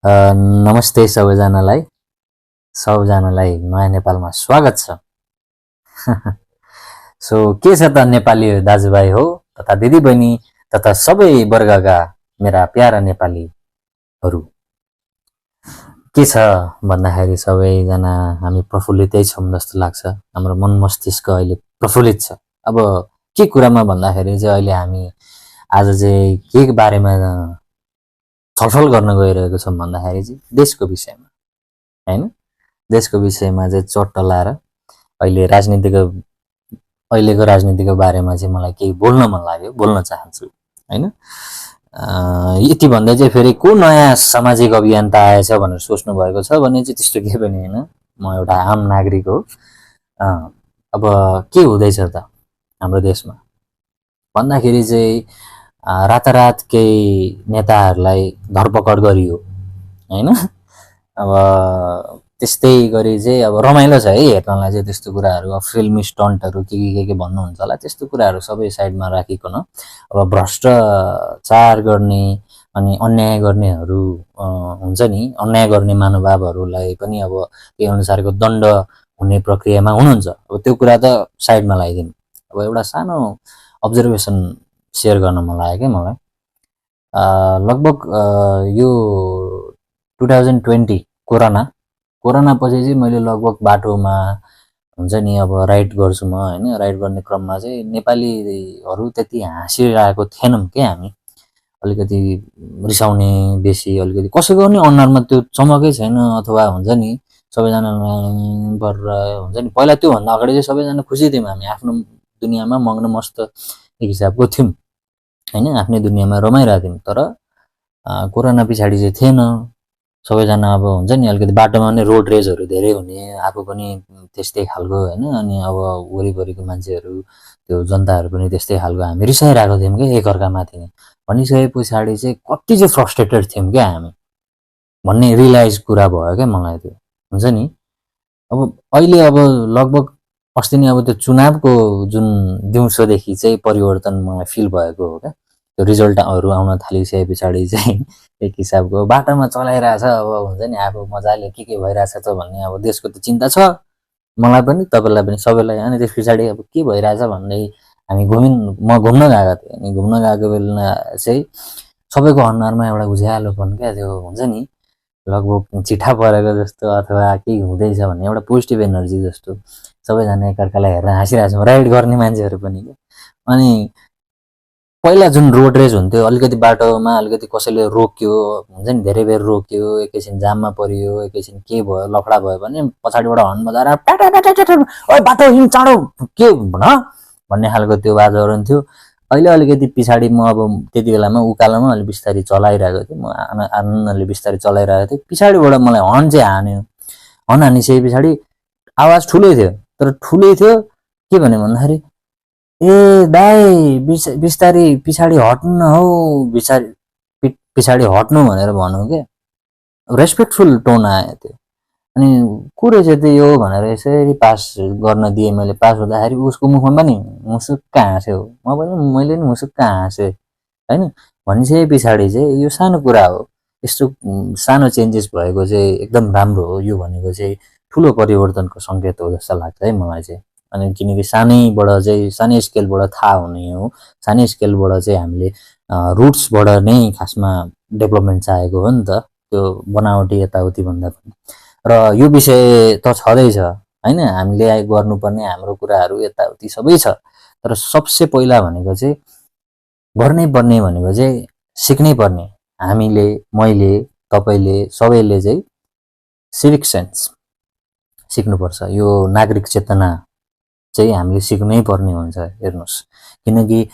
A, नमस्ते सबैजनालाई नयाँ नेपालमा स्वागत छ। सो के छ त नेपाली दाजुभाइ हो तथा दिदीबहिनी तथा सबै वर्गका मेरा प्यारा नेपालीहरू, के छ भन्दाखेरि सबैजना हामी प्रफुल्लितै छौँ जस्तो लाग्छ। हाम्रो मन मस्तिष्क अहिले प्रफुल्लित छ। अब के कुरामा भन्दाखेरि चाहिँ अहिले हामी आज चाहिँ के बारेमा छलफल गर्न गइरहेको छौँ भन्दाखेरि चाहिँ देशको विषयमा, हैन? देशको विषयमा चाहिँ चोट लाएर अहिलेको राजनीतिको बारेमा चाहिँ मलाई केही बोल्न मन लाग्यो, बोल्न चाहन्छु, हैन? यति भन्दै चाहिँ फेरि को नयाँ सामाजिक अभियन्ता आएछ भनेर सोच्नु भएको छ भने चाहिँ त्यस्तो केही पनि होइन। म एउटा आम नागरिक हो। अब के हुँदैछ त हाम्रो देशमा भन्दाखेरि चाहिँ रातारात केही नेताहरूलाई धरपकड गरियो, हैन? अब त्यस्तै गरी चाहिँ अब रमाइलो छ है हेर्नलाई चाहिँ त्यस्तो कुराहरू। अब फिल्मी स्टन्टहरू के भन्नुहुन्छ होला, त्यस्तो कुराहरू सबै साइडमा राखिकन अब भ्रष्टाचार गर्ने अनि अन्याय गर्नेहरू हुन्छ नि, अन्याय गर्ने महानुभावहरूलाई पनि अब त्यही अनुसारको दण्ड हुने प्रक्रियामा हुनुहुन्छ। अब त्यो कुरा त साइडमा लगाइदिउँ। अब एउटा सानो अब्जर्भेसन सेयर गर्न मन लाग्यो क्या मलाई। लगभग यो 2020 कोरोना पछि चाहिँ मैले लगभग बाटोमा हुन्छ नि, अब राइड गर्छु म, होइन? राइड गर्ने क्रममा चाहिँ नेपालीहरू त्यति हाँसिरहेको थिएनौँ क्या हामी। अलिकति रिसाउने बेसी, अलिकति कसैको पनि अनुहारमा त्यो चमकै छैन, अथवा हुन्छ नि सबैजना हुन्छ नि। पहिला त्योभन्दा अगाडि चाहिँ सबैजना खुसी थियौँ हामी, आफ्नो दुनियाँमा मग्न मस्त एक हिसाबको थियौँ, होइन? आफ्नै दुनियाँमा रमाइरहेको थियौँ। तर कोरोना पछाडि चाहिँ थिएन। सबैजना अब हुन्छ नि अलिकति बाटोमा नै रोड रेजहरू धेरै हुने, आफू पनि त्यस्तै खालको, होइन? अनि अब वरिपरिको मान्छेहरू, त्यो जनताहरू पनि त्यस्तै खालको। हामी रिसाइरहेको थियौँ क्या एकअर्कामाथि नै। भनिसके पछाडि चाहिँ कति चाहिँ फ्रस्ट्रेटेड थियौँ क्या हामी भन्ने रियलाइज कुरा भयो क्या मलाई। त्यो हुन्छ नि। अब अहिले अब लगभग अस्ति नै अब त्यो चुनावको जुन दिउँसोदेखि चाहिँ परिवर्तन मलाई फिल भएको हो क्या। त्यो रिजल्टहरू आउन थालिसके पछाडि चाहिँ एक हिसाबको बाटोमा चलाइरहेछ। अब हुन्छ नि आफू मजाले के भइरहेछ त भन्ने अब देशको त चिन्ता छ मलाई पनि, तपाईँलाई पनि, सबैलाई। अनि त्यस पछाडि अब के भइरहेछ भन्दै म घुम्न गएको थिएँ। अनि घुम्न गएको बेला चाहिँ सबैको अनुहारमा एउटा उज्यालोपन क्या, त्यो हुन्छ नि लगभग चिठा परेको जस्तो अथवा केही हुँदैछ भन्ने एउटा पोजिटिभ एनर्जी जस्तो सबैजना एकअर्कालाई हेरेर हाँसिरहेको छौँ, राइड गर्ने मान्छेहरू पनि क्या। अनि पहिला जुन रोड रेज हुन्थ्यो, अलिकति बाटोमा अलिकति कसैले रोक्यो, हुन्छ नि धेरै बेर रोक्यो, एकैछिन जाममा परियो, एकैछिन के भयो, लफडा भयो भने पछाडिबाट हर्न बजाएर ओइ बाटो हिँड चाँडो के भन भन्ने खालको त्यो वातावरण थियो। अहिले अलिकति पछाडि म अब त्यति बेलामा उकालोमा अलिक बिस्तारै चलाइरहेको थिएँ, म आनन्दले बिस्तारै चलाइरहेको थिएँ। पछाडिबाट मलाई हर्न चाहिँ हान्यो। हर्न हानिसके पछाडि आवाज ठुलै थियो, तर ठुलै थियो के भने भन्दाखेरि, ए दाई बिस्तारी पछाडि हट्नु न हौ, पछाडि हट्नु भनेर भनौँ क्या। रेस्पेक्टफुल टोन आयो त्यो। अनि को रहेछ त्यो यो भनेर यसरी पास गर्न दिएँ मैले। पास हुँदाखेरि उसको मुखमा पनि मुसुक्क हाँस्यो। मैले नि मुसुक्क हाँसेँ, होइन? भनिसके पछाडि चाहिँ यो सानो कुरा हो। यस्तो सानो चेन्जेस भएको चाहिँ एकदम राम्रो हो। यो भनेको चाहिँ ठुलो परिवर्तनको सङ्केत हो जस्तो लाग्छ है मलाई चाहिँ। अनि किनकि सानै स्केलबाट थाहा हुने हो, सानै स्केलबाट चाहिँ हामीले रुट्सबाट नै खासमा डेभलपमेन्ट चाहेको हो नि त, त्यो बनावटी यताउति भन्दा पनि। र यो विषय त छँदैछ, होइन? हामीले गर्नुपर्ने हाम्रो कुराहरू यताउति सबै छ। तर सबसे पहिला भनेको चाहिँ गर्नै पर्ने भनेको चाहिँ सिक्नै पर्ने, हामीले, मैले, तपाईँले, सबैले चाहिँ सिभिक सेन्स सिक्नुपर्छ। यो नागरिक चेतना चाहिँ हामीले सिक्नै पर्ने हुन्छ। हेर्नुहोस्, किनकि